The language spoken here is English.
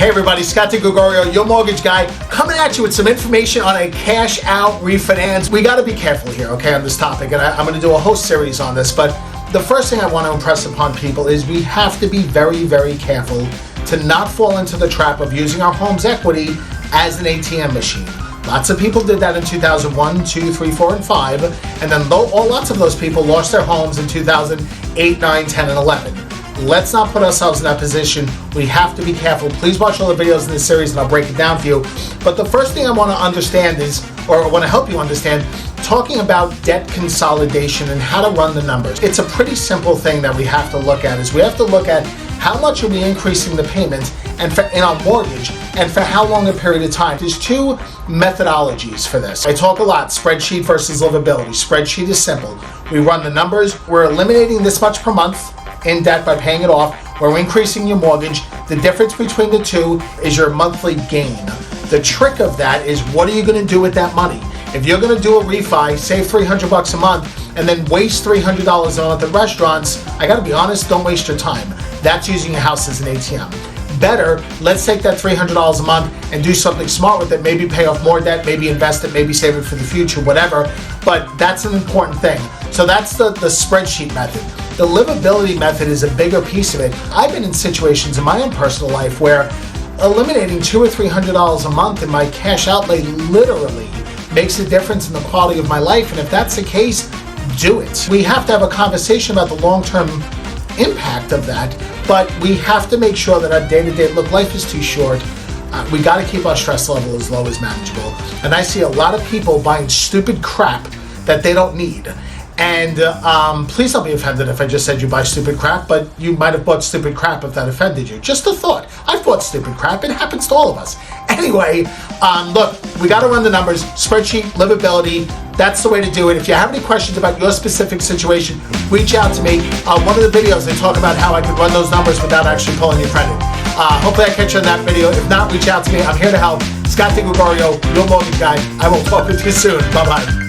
Hey everybody, Scott DiGregorio, your mortgage guy, coming at you with some information on a cash out refinance. We got to be careful here, okay, on this topic, and I'm going to do a whole series on this, but the first thing I want to impress upon people is we have to be very, very careful to not fall into the trap of using our home's equity as an ATM machine. Lots of people did that in 2001, 2, 3, 4, and 5, and then lots of those people lost their homes in 2008, 9, 10, and 11. Let's not put ourselves in that position. We have to be careful. Please watch all the videos in this series and I'll break it down for you. But the first thing I want to understand is, or I want to help you understand, talking about debt consolidation and how to run the numbers. It's a pretty simple thing that we have to look at. Is we have to look at how much are we increasing the payments in our mortgage and for how long a period of time. There's two methodologies for this. I talk a lot, spreadsheet versus livability. Spreadsheet is simple. We run the numbers. We're eliminating this much per month in debt by paying it off. We're increasing your mortgage. The difference between the two is your monthly gain. The trick of that is, what are you going to do with that money? If you're going to do a refi, save $300 a month, and then waste $300 a month at restaurants, I got to be honest, don't waste your time. That's using your house as an ATM. Better, let's take that $300 a month and do something smart with it. Maybe pay off more debt, maybe invest it, maybe save it for the future, whatever. But that's an important thing. So that's the spreadsheet method. The livability method is a bigger piece of it. I've been in situations in my own personal life where eliminating $200 or $300 a month in my cash outlay literally makes a difference in the quality of my life. And if that's the case, do it. We have to have a conversation about the long-term impact of that, but we have to make sure that our day-to-day, look, life is too short. We got to keep our stress level as low as manageable. And I see a lot of people buying stupid crap that they don't need. And please don't be offended if I just said you buy stupid crap, but you might have bought stupid crap if that offended you. Just a thought. I've bought stupid crap. It happens to all of us. Anyway, look, we got to run the numbers. Spreadsheet, livability, that's the way to do it. If you have any questions about your specific situation, reach out to me. One of the videos, I talk about how I could run those numbers without actually pulling your credit. Hopefully I catch you on that video. If not, reach out to me. I'm here to help. Scott DiGregorio, your mortgage guy. I will talk with you soon. Bye-bye.